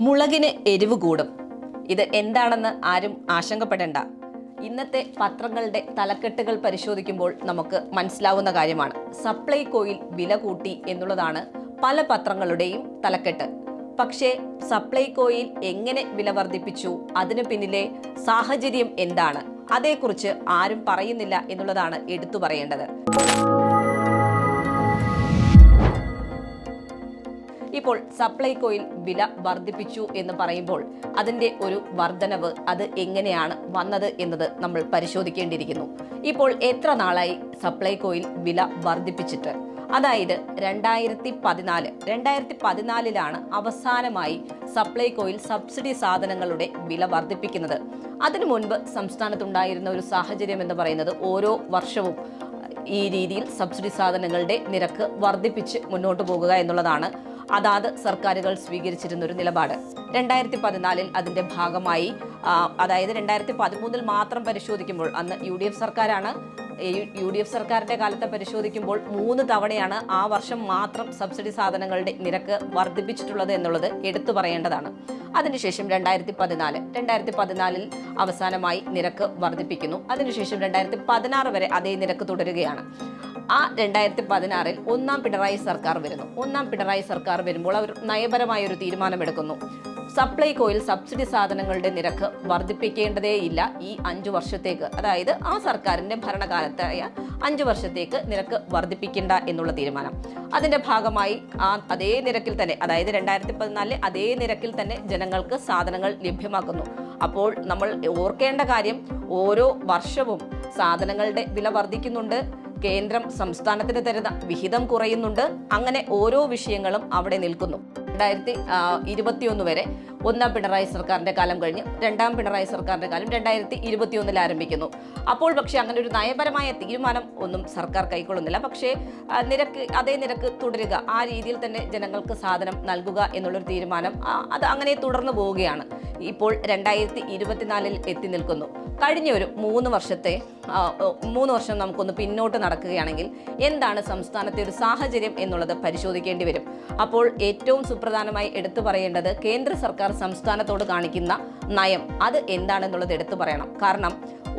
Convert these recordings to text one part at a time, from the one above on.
മുളകിന് എരിവ് കൂടും. ഇത് എന്താണെന്ന് ആരും ആശങ്കപ്പെടേണ്ട. ഇന്നത്തെ പത്രങ്ങളുടെ തലക്കെട്ടുകൾ പരിശോധിക്കുമ്പോൾ നമുക്ക് മനസ്സിലാവുന്ന കാര്യമാണ്. സപ്ലൈകോയിൽ വില കൂട്ടി എന്നുള്ളതാണ് പല പത്രങ്ങളുടെയും തലക്കെട്ട്. പക്ഷേ സപ്ലൈകോയിൽ എങ്ങനെ വില വർദ്ധിപ്പിച്ചു, അതിനു പിന്നിലെ സാഹചര്യം എന്താണ്, അതേക്കുറിച്ച് ആരും പറയുന്നില്ല എന്നുള്ളതാണ് എടുത്തു പറയേണ്ടത്. ഇപ്പോൾ സപ്ലൈകോയിൽ വില വർദ്ധിപ്പിച്ചു എന്ന് പറയുമ്പോൾ അതിൻ്റെ ഒരു വർധനവ് അത് എങ്ങനെയാണ് വന്നത് എന്നത് നമ്മൾ പരിശോധിക്കേണ്ടിയിരിക്കുന്നു. ഇപ്പോൾ എത്ര നാളായി സപ്ലൈകോയിൽ വില വർദ്ധിപ്പിച്ചിട്ട്? അതായത് 2014 അവസാനമായി സപ്ലൈകോയിൽ സബ്സിഡി സാധനങ്ങളുടെ വില വർദ്ധിപ്പിക്കുന്നത്. അതിനു മുൻപ് സംസ്ഥാനത്തുണ്ടായിരുന്ന ഒരു സാഹചര്യം എന്ന് പറയുന്നത് ഓരോ വർഷവും ഈ രീതിയിൽ സബ്സിഡി സാധനങ്ങളുടെ നിരക്ക് വർദ്ധിപ്പിച്ച് മുന്നോട്ട് പോകുക എന്നുള്ളതാണ് അതാത് സർക്കാരുകൾ സ്വീകരിച്ചിരുന്ന ഒരു നിലപാട്. 2014 അതിന്റെ ഭാഗമായി, അതായത് 2013 മാത്രം പരിശോധിക്കുമ്പോൾ, അന്ന് UDF സർക്കാരാണ്, UDF സർക്കാരിന്റെ കാലത്ത് പരിശോധിക്കുമ്പോൾ 3 തവണയാണ് ആ വർഷം മാത്രം സബ്സിഡി സാധനങ്ങളുടെ നിരക്ക് വർദ്ധിപ്പിച്ചിട്ടുള്ളത് എന്നുള്ളത് എടുത്തു പറയേണ്ടതാണ്. അതിനുശേഷം 2014 അവസാനമായി നിരക്ക് വർദ്ധിപ്പിക്കുന്നു. അതിനുശേഷം 2016 വരെ അതേ നിരക്ക് തുടരുകയാണ്. ആ 2016 ഒന്നാം പിണറായി സർക്കാർ വരുന്നു. ഒന്നാം പിണറായി സർക്കാർ വരുമ്പോൾ അവർ നയപരമായ ഒരു തീരുമാനമെടുക്കുന്നു. സപ്ലൈകോയിൽ സബ്സിഡി സാധനങ്ങളുടെ നിരക്ക് വർദ്ധിപ്പിക്കേണ്ടതേയില്ല ഈ 5 വർഷത്തേക്ക്, അതായത് ആ സർക്കാരിന്റെ ഭരണകാലത്തായ 5 വർഷത്തേക്ക് നിരക്ക് വർദ്ധിപ്പിക്കേണ്ട എന്നുള്ള തീരുമാനം. അതിന്റെ ഭാഗമായി അതേ നിരക്കിൽ തന്നെ, അതായത് 2014 അതേ നിരക്കിൽ തന്നെ ജനങ്ങൾക്ക് സാധനങ്ങൾ ലഭ്യമാക്കുന്നു. അപ്പോൾ നമ്മൾ ഓർക്കേണ്ട കാര്യം, ഓരോ വർഷവും സാധനങ്ങളുടെ വില വർദ്ധിക്കുന്നുണ്ട്, കേന്ദ്രം സംസ്ഥാനത്തിന് തരുന്ന വിഹിതം കുറയുന്നുണ്ട്. അങ്ങനെ ഓരോ വിഷയങ്ങളും അവിടെ നിൽക്കുന്നു. 2021 വരെ ഒന്നാം പിണറായി സർക്കാരിന്റെ കാലം കഴിഞ്ഞ് രണ്ടാം പിണറായി സർക്കാരിന്റെ കാലം 2021 ആരംഭിക്കുന്നു. അപ്പോൾ പക്ഷേ അങ്ങനെ ഒരു നയപരമായ തീരുമാനം ഒന്നും സർക്കാർ കൈക്കൊള്ളുന്നില്ല. പക്ഷേ അതേ നിരക്ക് തുടരുക, ആ രീതിയിൽ തന്നെ ജനങ്ങൾക്ക് സാധനം നൽകുക എന്നുള്ളൊരു തീരുമാനം അത് അങ്ങനെ തുടർന്നു പോവുകയാണ്. ഇപ്പോൾ 2024 എത്തി നിൽക്കുന്നു. കഴിഞ്ഞ ഒരു 3 വർഷം നമുക്കൊന്ന് പിന്നോട്ട് നടക്കുകയാണെങ്കിൽ എന്താണ് സംസ്ഥാനത്തെ ഒരു സാഹചര്യം എന്നുള്ളത് പരിശോധിക്കേണ്ടി വരും. അപ്പോൾ ഏറ്റവും സുപ്രധാനമായി എടുത്തു പറയേണ്ടത് കേന്ദ്ര സർക്കാർ സംസ്ഥാനത്തോട് കാണിക്കുന്ന നയം, അത് എന്താണെന്നുള്ളത് എടുത്തു പറയണം. കാരണം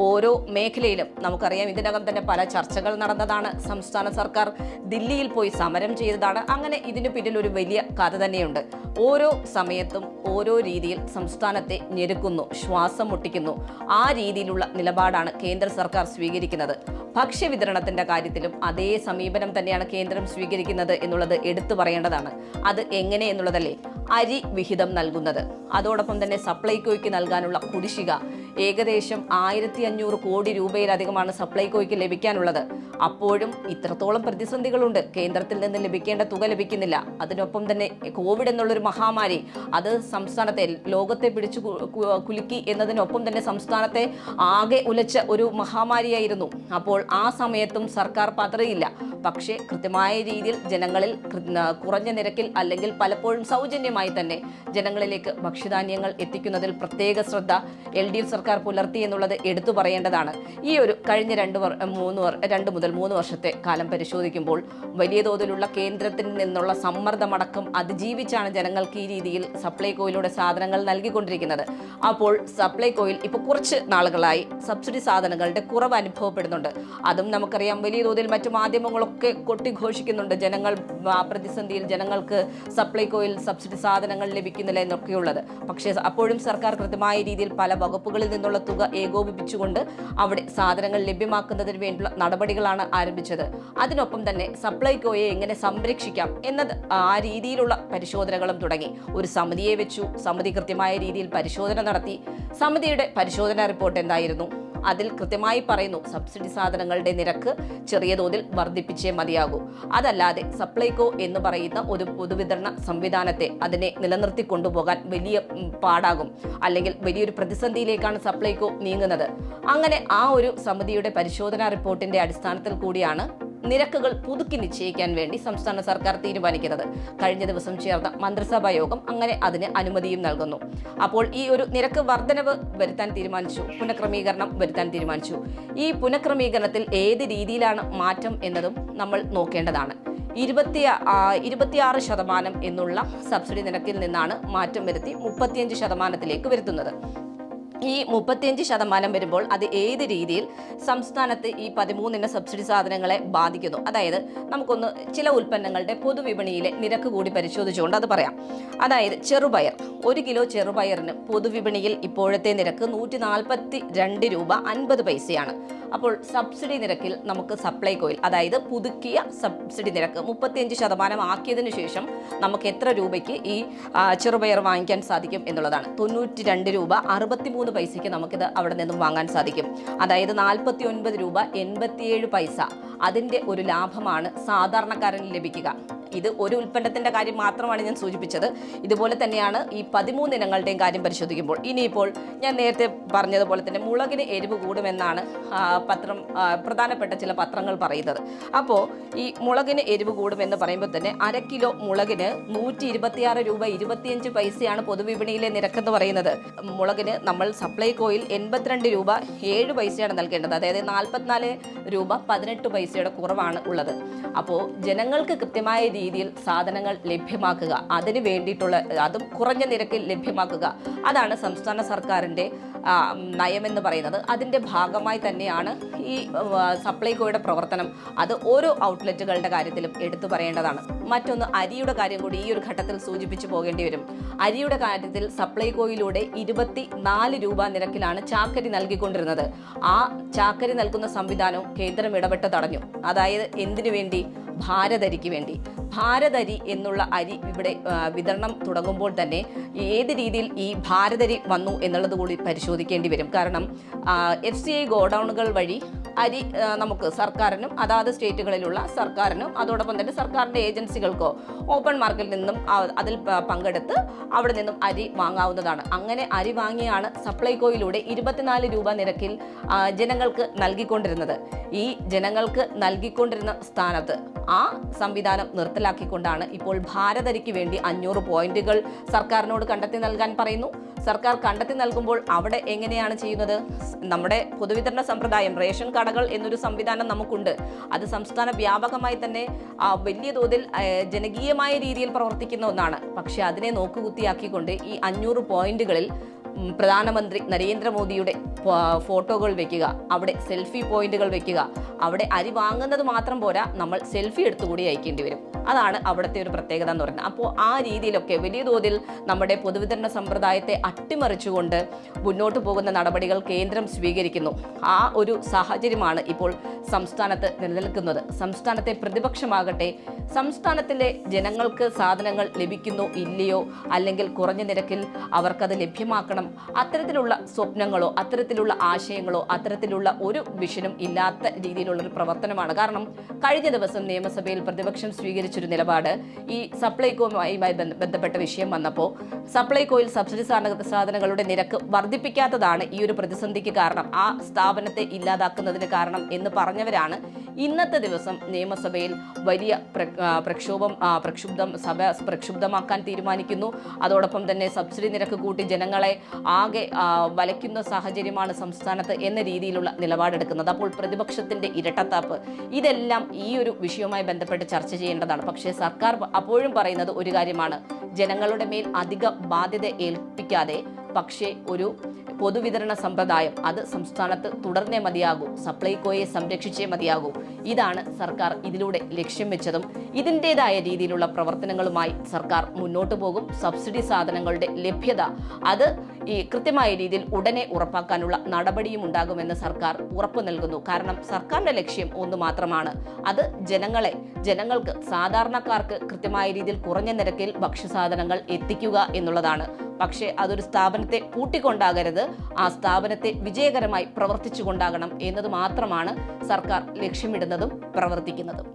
ഓരോ മേഖലയിലും നമുക്കറിയാം, ഇതിനകം തന്നെ പല ചർച്ചകൾ നടന്നതാണ്. സംസ്ഥാന സർക്കാർ ദില്ലിയിൽ പോയി സമരം ചെയ്തതാണ്. അങ്ങനെ ഇതിനു പിന്നിൽ ഒരു വലിയ കഥ തന്നെയുണ്ട്. ഓരോ സമയത്തും ഓരോ രീതിയിൽ സംസ്ഥാനത്തെ ഞെരുക്കുന്നു, ശ്വാസം മുട്ടിക്കുന്നു. ആ രീതിയിലുള്ള നിലപാടാണ് കേന്ദ്ര സർക്കാർ സ്വീകരിക്കുന്നത്. ഭക്ഷ്യവിതരണത്തിന്റെ കാര്യത്തിലും അതേ സമീപനം തന്നെയാണ് കേന്ദ്രം സ്വീകരിക്കുന്നത് എന്നുള്ളത് എടുത്തു പറയേണ്ടതാണ്. അത് എങ്ങനെ എന്നുള്ളതല്ലേ? അരി വിഹിതം നൽകുന്നത്, അതോടൊപ്പം തന്നെ സപ്ലൈകോയ്ക്ക് നൽകാനുള്ള കുടിശ്ശിക ഏകദേശം 1500 കോടി രൂപയിലധികമാണ് സപ്ലൈകോയ്ക്ക് ലഭിക്കാനുള്ളത്. അപ്പോഴും ഇത്രത്തോളം പ്രതിസന്ധികളുണ്ട്. കേന്ദ്രത്തിൽ നിന്ന് ലഭിക്കേണ്ട തുക ലഭിക്കുന്നില്ല. അതിനൊപ്പം തന്നെ കോവിഡ് എന്നുള്ളൊരു മഹാമാരി അത് സംസ്ഥാനത്തെ, ലോകത്തെ പിടിച്ചു കുലുക്കി എന്നതിനൊപ്പം തന്നെ സംസ്ഥാനത്തെ ആകെ ഉലച്ച ഒരു മഹാമാരിയായിരുന്നു. അപ്പോൾ ആ സമയത്തും സർക്കാർ പതറിയില്ല. പക്ഷേ കൃത്യമായ രീതിയിൽ ജനങ്ങളിൽ കുറഞ്ഞ നിരക്കിൽ അല്ലെങ്കിൽ പലപ്പോഴും സൗജന്യമായി തന്നെ ജനങ്ങളിലേക്ക് ഭക്ഷ്യധാന്യങ്ങൾ എത്തിക്കുന്നതിൽ പ്രത്യേക ശ്രദ്ധ LDF സർക്കാർ പുലർത്തി എന്നുള്ളത് എടുത്തു പറയേണ്ടതാണ്. ഈ ഒരു കഴിഞ്ഞ 2 മുതൽ 3 വർഷത്തെ കാലം പരിശോധിക്കുമ്പോൾ വലിയ തോതിലുള്ള കേന്ദ്രത്തിൽ നിന്നുള്ള സമ്മർദ്ദമടക്കം അതിജീവിച്ചാണ് ജനങ്ങൾക്ക് ഈ രീതിയിൽ സപ്ലൈകോയിലൂടെ സാധനങ്ങൾ നൽകിക്കൊണ്ടിരിക്കുന്നത്. അപ്പോൾ സപ്ലൈകോയിൽ ഇപ്പോൾ കുറച്ച് നാളുകളായി സബ്സിഡി സാധനങ്ങളുടെ കുറവ് അനുഭവപ്പെടുന്നുണ്ട്. അതും നമുക്കറിയാം, വലിയ തോതിൽ മറ്റു മാധ്യമങ്ങളൊക്കെ കൊട്ടിഘോഷിക്കുന്നുണ്ട്. ജനങ്ങൾ പ്രതിസന്ധിയിൽ, ജനങ്ങൾക്ക് സപ്ലൈകോയിൽ സബ്സിഡി സാധനങ്ങൾ ലഭിക്കുന്നില്ല എന്നൊക്കെയുള്ളത്. പക്ഷേ അപ്പോഴും സർക്കാർ കൃത്യമായ രീതിയിൽ പല വകുപ്പുകളിൽ നിന്നുള്ള തുക ഏകോപിപ്പിച്ചുകൊണ്ട് അവിടെ സാധനങ്ങൾ ലഭ്യമാക്കുന്നതിന് വേണ്ടിയുള്ള നടപടികളാണ് ആരംഭിച്ചത്. അതിനൊപ്പം തന്നെ സപ്ലൈകോയെ എങ്ങനെ സംരക്ഷിക്കാം എന്നത് ആ രീതിയിലുള്ള പരിശോധനകളും തുടങ്ങി. ഒരു സമിതിയെ വെച്ചു. സമിതി കൃത്യമായ രീതിയിൽ പരിശോധന നടത്തി. സമിതിയുടെ പരിശോധനാ റിപ്പോർട്ട് എന്തായിരുന്നു? അതിൽ കൃത്യമായി പറയുന്നു, സബ്സിഡി സാധനങ്ങളുടെ നിരക്ക് ചെറിയ തോതിൽ വർദ്ധിപ്പിച്ചേ മതിയാകൂ. അതല്ലാതെ സപ്ലൈകോ എന്ന് പറയുന്ന ഒരു പൊതുവിതരണ സംവിധാനത്തെ, അതിനെ നിലനിർത്തി കൊണ്ടുപോകാൻ വലിയ പാടാകും, അല്ലെങ്കിൽ വലിയൊരു പ്രതിസന്ധിയിലേക്കാണ് സപ്ലൈകോ നീങ്ങുന്നത്. അങ്ങനെ ആ ഒരു സമിതിയുടെ പരിശോധനാ റിപ്പോർട്ടിന്റെ അടിസ്ഥാനത്തിൽ കൂടിയാണ് നിരക്കുകൾ പുതുക്കി നിശ്ചയിക്കാൻ വേണ്ടി സംസ്ഥാന സർക്കാർ തീരുമാനിക്കുന്നത്. കഴിഞ്ഞ ദിവസം ചേർന്ന മന്ത്രിസഭാ യോഗം അങ്ങനെ അതിന് അനുമതിയും നൽകുന്നു. അപ്പോൾ ഈ ഒരു നിരക്ക് വർധനവ് വരുത്താൻ തീരുമാനിച്ചു, പുനഃക്രമീകരണം വരുത്താൻ തീരുമാനിച്ചു. ഈ പുനഃക്രമീകരണത്തിൽ ഏത് രീതിയിലാണ് മാറ്റം എന്നതും നമ്മൾ നോക്കേണ്ടതാണ്. 26% എന്നുള്ള സബ്സിഡി നിരക്കിൽ നിന്നാണ് മാറ്റം വരുത്തി 35%ത്തിലേക്ക് വരുത്തുന്നത്. ഈ 35% വരുമ്പോൾ അത് ഏത് രീതിയിൽ സംസ്ഥാനത്ത് ഈ 13 സബ്സിഡി സാധനങ്ങളെ ബാധിക്കുന്നു, അതായത് നമുക്കൊന്ന് ചില ഉൽപ്പന്നങ്ങളുടെ പൊതുവിപണിയിലെ നിരക്ക് കൂടി പരിശോധിച്ചുകൊണ്ട് അത് പറയാം. അതായത് ചെറുപയർ, 1 കിലോ ചെറുപയറിന് പൊതുവിപണിയിൽ ഇപ്പോഴത്തെ നിരക്ക് 142 രൂപ 50 പൈസയാണ്. അപ്പോൾ സബ്സിഡി നിരക്കിൽ നമുക്ക് സപ്ലൈകോയിൽ, അതായത് പുതുക്കിയ സബ്സിഡി നിരക്ക് 35% ആക്കിയതിനു ശേഷം നമുക്ക് എത്ര രൂപയ്ക്ക് ഈ ചെറുപയർ വാങ്ങിക്കാൻ സാധിക്കും എന്നുള്ളതാണ്. 92 രൂപ 63 പൈസയ്ക്ക് നമുക്കിത് അവിടെ നിന്നും വാങ്ങാൻ സാധിക്കും. അതായത് 49 രൂപ 87 പൈസ അതിൻ്റെ ഒരു ലാഭമാണ് സാധാരണക്കാരന് ലഭിക്കുക. ഇത് ഒരു ഉൽപ്പന്നത്തിൻ്റെ കാര്യം മാത്രമാണ് ഞാൻ സൂചിപ്പിച്ചത്. ഇതുപോലെ തന്നെയാണ് ഈ 13 ഇനങ്ങളുടെയും കാര്യം പരിശോധിക്കുമ്പോൾ. ഇനിയിപ്പോൾ ഞാൻ നേരത്തെ പറഞ്ഞതുപോലെ തന്നെ മുളകിന് എരിവ് കൂടുമെന്നാണ് പ്രധാനപ്പെട്ട ചില പത്രങ്ങൾ പറയുന്നത്. അപ്പോൾ ഈ മുളകിന് എരിവ് കൂടുമെന്ന് പറയുമ്പോൾ തന്നെ 1/2 കിലോ മുളകിന് 126 രൂപ 25 പൈസയാണ് പൊതുവിപണിയിലെ നിരക്കെന്ന് പറയുന്നത്. മുളകിന് നമ്മൾ സപ്ലൈകോയിൽ 82 രൂപ 7 പൈസയാണ് നൽകേണ്ടത്. അതായത് 44 രൂപ 18 പൈസയുടെ കുറവാണ് ഉള്ളത്. അപ്പോൾ ജനങ്ങൾക്ക് കൃത്യമായ രീതിയിൽ സാധനങ്ങൾ ലഭ്യമാക്കുക, അതിന് വേണ്ടിയിട്ടുള്ള അതും കുറഞ്ഞ നിരക്കിൽ ലഭ്യമാക്കുക, അതാണ് സംസ്ഥാന സർക്കാരിൻ്റെ നയമെന്ന് പറയുന്നത്. അതിൻ്റെ ഭാഗമായി തന്നെയാണ് ഈ സപ്ലൈകോയുടെ പ്രവർത്തനം. അത് ഓരോ ഔട്ട്ലെറ്റുകളുടെ കാര്യത്തിലും എടുത്തു പറയേണ്ടതാണ്. മറ്റൊന്ന്, അരിയുടെ കാര്യം കൂടി ഈ ഒരു ഘട്ടത്തിൽ സൂചിപ്പിച്ചു പോകേണ്ടി വരും. അരിയുടെ കാര്യത്തിൽ സപ്ലൈകോയിലൂടെ 24 രൂപ നിരക്കിലാണ് ചാക്കരി നൽകിക്കൊണ്ടിരുന്നത്. ആ ചാക്കരി നൽകുന്ന സംവിധാനവും കേന്ദ്രം ഇടപെട്ട് തടഞ്ഞു. അതായത് എന്തിനു വേണ്ടി? ഭാരതരിക്ക് വേണ്ടി. ഭാരതരി എന്നുള്ള അരി ഇവിടെ വിതരണം തുടങ്ങുമ്പോൾ തന്നെ ഏത് രീതിയിൽ ഈ ഭാരതരി വന്നു എന്നുള്ളത് കൂടി പരിശോധിക്കേണ്ടി വരും. കാരണം FCI ഗോഡൗണുകൾ വഴി അരി നമുക്ക് സർക്കാരിനും അതാത് സ്റ്റേറ്റുകളിലുള്ള സർക്കാരിനും അതോടൊപ്പം തന്നെ സർക്കാരിൻ്റെ ഏജൻസികൾക്കോ ഓപ്പൺ മാർക്കറ്റിൽ നിന്നും അതിൽ പങ്കെടുത്ത് അവിടെ നിന്നും അരി വാങ്ങാവുന്നതാണ്. അങ്ങനെ അരി വാങ്ങിയാണ് സപ്ലൈകോയിലൂടെ 24 രൂപ നിരക്കിൽ ജനങ്ങൾക്ക് നൽകിക്കൊണ്ടിരുന്നത്. ഈ ജനങ്ങൾക്ക് നൽകിക്കൊണ്ടിരുന്ന സ്ഥാനത്ത് ആ സംവിധാനം നിർത്തലാക്കിക്കൊണ്ടാണ് ഇപ്പോൾ ഭാരതരിക്ക് വേണ്ടി 500 പോയിന്റുകൾ സർക്കാരിനോട് കണ്ടെത്തി നൽകാൻ പറയുന്നു. സർക്കാർ കണ്ടെത്തി നൽകുമ്പോൾ അവിടെ എങ്ങനെയാണ് ചെയ്യുന്നത്? നമ്മുടെ പൊതുവിതരണ സമ്പ്രദായം, റേഷൻ കടകൾ എന്നൊരു സംവിധാനം നമുക്കുണ്ട്. അത് സംസ്ഥാന വ്യാപകമായി തന്നെ വലിയ തോതിൽ ജനകീയമായ രീതിയിൽ പ്രവർത്തിക്കുന്ന ഒന്നാണ്. പക്ഷെ അതിനെ നോക്കുകുത്തിയാക്കിക്കൊണ്ട് ഈ 500 പോയിന്റുകളിൽ പ്രധാനമന്ത്രി നരേന്ദ്രമോദിയുടെ ഫോട്ടോകൾ വെക്കുക, അവിടെ സെൽഫി പോയിന്റുകൾ വെക്കുക. അവിടെ അരി വാങ്ങുന്നത് മാത്രം പോരാ, നമ്മൾ സെൽഫി എടുത്തുകൂടി അയക്കേണ്ടി വരും. അതാണ് അവിടുത്തെ ഒരു പ്രത്യേകത എന്ന് പറയുന്നത്. അപ്പോൾ ആ രീതിയിലൊക്കെ വലിയ തോതിൽ നമ്മുടെ പൊതുവിതരണ സമ്പ്രദായത്തെ അട്ടിമറിച്ചുകൊണ്ട് മുന്നോട്ട് പോകുന്ന നടപടികൾ കേന്ദ്രം സ്വീകരിക്കുന്നു. ആ ഒരു സാഹചര്യമാണ് ഇപ്പോൾ സംസ്ഥാനത്ത് നിലനിൽക്കുന്നത്. സംസ്ഥാനത്തെ പ്രതിപക്ഷമാകട്ടെ സംസ്ഥാനത്തിലെ ജനങ്ങൾക്ക് സാധനങ്ങൾ ലഭിക്കുന്നോ ഇല്ലയോ, അല്ലെങ്കിൽ കുറഞ്ഞ നിരക്കിൽ അവർക്കത് ലഭ്യമാക്കണം, അത്തരത്തിലുള്ള സ്വപ്നങ്ങളോ അത്തരത്തിലുള്ള ആശയങ്ങളോ അത്തരത്തിലുള്ള ഒരു വിഷനും ഇല്ലാത്ത രീതിയിലുള്ളൊരു പ്രവർത്തനമാണ്. കാരണം കഴിഞ്ഞ ദിവസം നിയമസഭയിൽ പ്രതിപക്ഷം സ്വീകരിച്ചൊരു നിലപാട് ഈ സപ്ലൈകോയുമായി ബന്ധപ്പെട്ട വിഷയം വന്നപ്പോൾ സപ്ലൈകോയിൽ സബ്സിഡി സാധനങ്ങളുടെ നിരക്ക് വർദ്ധിപ്പിക്കാത്തതാണ് ഈ ഒരു പ്രതിസന്ധിക്ക് കാരണം, ആ സ്ഥാപനത്തെ ഇല്ലാതാക്കുന്നതിന് കാരണം എന്ന് പറഞ്ഞവരാണ് ഇന്നത്തെ ദിവസം നിയമസഭയിൽ വലിയ പ്രക്ഷുബ്ധമാക്കാൻ തീരുമാനിക്കുന്നു. അതോടൊപ്പം തന്നെ സബ്സിഡി നിരക്ക് കൂട്ടി ജനങ്ങളെ ആകെ വലയ്ക്കുന്ന സാഹചര്യമാണ് സംസ്ഥാനത്ത് എന്ന രീതിയിലുള്ള നിലപാടെടുക്കുന്നത്. അപ്പോൾ പ്രതിപക്ഷത്തിന്റെ ഇരട്ടത്താപ്പ്, ഇതെല്ലാം ഈ ഒരു വിഷയവുമായി ബന്ധപ്പെട്ട് ചർച്ച ചെയ്യേണ്ടതാണ്. പക്ഷേ സർക്കാർ അപ്പോഴും പറയുന്നത് ഒരു കാര്യമാണ്, ജനങ്ങളുടെ മേൽ അധിക ബാധ്യത ഏൽപ്പിക്കാതെ പക്ഷേ ഒരു പൊതുവിതരണ സമ്പ്രദായം അത് സംസ്ഥാനത്ത് തുടർന്നേ മതിയാകൂ, സപ്ലൈകോയെ സംരക്ഷിച്ചേ മതിയാകൂ. ഇതാണ് സർക്കാർ ഇതിലൂടെ ലക്ഷ്യം വെച്ചതും. ഇതിൻ്റെതായ രീതിയിലുള്ള പ്രവർത്തനങ്ങളുമായി സർക്കാർ മുന്നോട്ട് പോകും. സബ്സിഡി സാധനങ്ങളുടെ ലഭ്യത അത് ഈ കൃത്യമായ രീതിയിൽ ഉടനെ ഉറപ്പാക്കാനുള്ള നടപടിയും ഉണ്ടാകുമെന്ന് സർക്കാർ ഉറപ്പു നൽകുന്നു. കാരണം സർക്കാരിൻ്റെ ലക്ഷ്യം ഒന്ന് മാത്രമാണ്, അത് ജനങ്ങൾക്ക് സാധാരണക്കാർക്ക് കൃത്യമായ രീതിയിൽ കുറഞ്ഞ നിരക്കിൽ ഭക്ഷ്യസാധനങ്ങൾ എത്തിക്കുക എന്നുള്ളതാണ്. പക്ഷേ അതൊരു സ്ഥാപനത്തെ പൂട്ടിക്കൊണ്ടാകരുത്, ആ സ്ഥാപനത്തെ വിജയകരമായി പ്രവർത്തിച്ചുകൊണ്ടാകണം എന്നത് മാത്രമാണ് സർക്കാർ ലക്ഷ്യമിടുന്നതും പ്രവർത്തിക്കുന്നതും.